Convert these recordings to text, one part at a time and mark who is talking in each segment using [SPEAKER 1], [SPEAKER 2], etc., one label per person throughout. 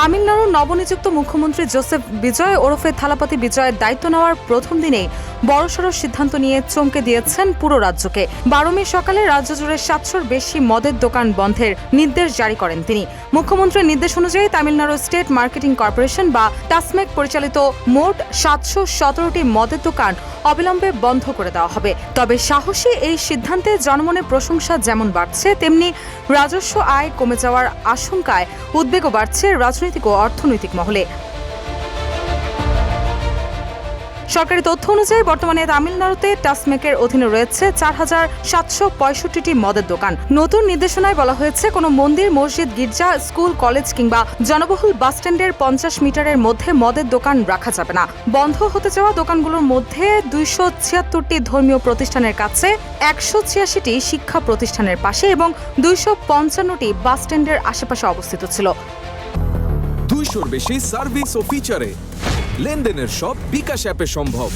[SPEAKER 1] তামিলনাড়ুর নবনিযুক্ত মুখ্যমন্ত্রী জোসেফ বিজয় ওরফে থালাপতি বিজয়ের দায়িত্ব নেওয়ার প্রথম দিনেই বড়সড় সিদ্ধান্ত নিয়ে চমকে দিয়েছেন পুরো রাজ্যকে। 12 মে সকালে রাজ্য জুড়ে 700-র বেশি মদের দোকান বন্ধের নির্দেশ জারি করেন তিনি। মুখ্যমন্ত্রীর নির্দেশ অনুযায়ী তামিলনাড়ু স্টেট মার্কেটিং কর্পোরেশন বা টাসমেক পরিচালিত মোট 717টি মদের দোকান অবিলম্বে বন্ধ করে দেওয়া হবে। তবে সাহসী এই সিদ্ধান্তে জনমনের প্রশংসা যেমন বাড়ছে, তেমনি রাজস্ব আয় কমে যাওয়ার আশঙ্কায় উদ্বেগও বাড়ছে রাজনৈতিক ও অর্থনৈতিক মহলে। সরকারি তথ্য অনুযায়ী বর্তমানে তামিলনাড়ুতে টাসমেকের অধীনে রয়েছে 4765টি মদের দোকান। নতুন নির্দেশনায় বলা হয়েছে, কোনো মন্দির, মসজিদ, গির্জা, স্কুল, কলেজ কিংবা জনবহুল বাসস্ট্যান্ডের 50 মিটারের মধ্যে মদের দোকান রাখা যাবে না। বন্ধ হতে যাওয়া দোকানগুলোর মধ্যে 276টি ধর্মীয় প্রতিষ্ঠানের কাছে, 186টি শিক্ষা প্রতিষ্ঠানের পাশে এবং 255টি বাসস্ট্যান্ডের আশেপাশে অবস্থিত ছিল।
[SPEAKER 2] 200-র বেশি সার্ভিস ও ফিচারে লেনদেনের সব বিকাশ অ্যাপে সম্ভব।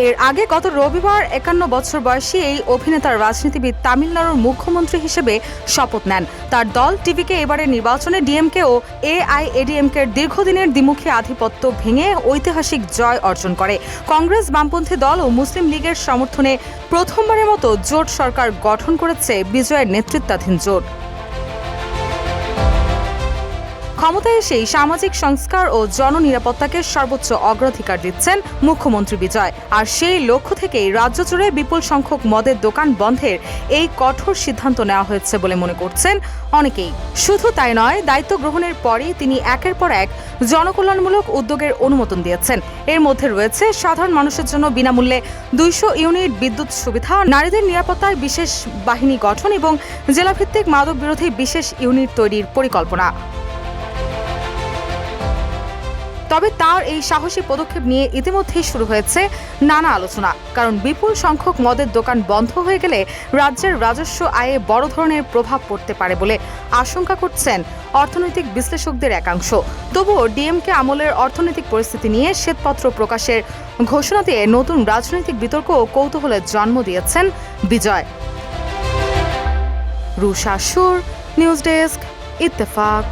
[SPEAKER 1] এর আগে গত রবিবার 51 বছর বয়সী এই অভিনেতার রাজনীতিবিদ তামিলনাড়ুর মুখ্যমন্ত্রী হিসেবে শপথ নেন। তার দল টিভিকে এবারের নির্বাচনে ডিএমকে ও এআইএডিএমকের দীর্ঘদিনের দ্বিমুখী আধিপত্য ভেঙে ঐতিহাসিক জয় অর্জন করে। কংগ্রেস, বামপন্থী দল ও মুসলিম লীগের সমর্থনে প্রথমবারের মতো জোট সরকার গঠন করেছে বিজয়ের নেতৃত্বাধীন জোট। ক্ষমতায় এসেই সামাজিক সংস্কার ও জননিরাপত্তাকে সর্বোচ্চ অগ্রাধিকার দিচ্ছেন মুখ্যমন্ত্রী বিজয়। আর সেই লক্ষ্য থেকেই রাজ্য জুড়ে বিপুল সংখ্যক মদের দোকান বন্ধের এই কঠোর সিদ্ধান্ত নেওয়া হয়েছে বলে মনে করছেন অনেকেই। শুধু তাই নয়, দায়িত্ব গ্রহণের পরই তিনি একের পর এক জনকল্যাণমূলক উদ্যোগের অনুমোদন দিয়েছেন। এর মধ্যে রয়েছে সাধারণ মানুষের জন্য বিনামূল্যে 200 ইউনিট বিদ্যুৎ সুবিধা, নারীদের নিরাপত্তার বিশেষ বাহিনী গঠন এবং জেলাভিত্তিক মাদক বিরোধী বিশেষ ইউনিট তৈরির পরিকল্পনা। তবে তার এই সাহসী পদক্ষেপ নিয়ে ইতিমধ্যেই শুরু হয়েছে নানা আলোচনা। কারণ বিপুল সংখ্যক মদের দোকান বন্ধ হয়ে গেলে রাজ্যের রাজস্ব আয়ে বড় ধরনের প্রভাব পড়তে পারে বলে আশঙ্কা করছেন অর্থনৈতিক বিশ্লেষকদের একাংশ। তবুও ডিএমকে আমলের অর্থনৈতিক পরিস্থিতি নিয়ে শ্বেতপত্র প্রকাশের ঘোষণা দিয়ে নতুন রাজনৈতিক বিতর্ক ও কৌতূহলের জন্ম দিয়েছেন বিজয়। রুশা সুর, নিউজ ডেস্ক, ইত্তেফাক।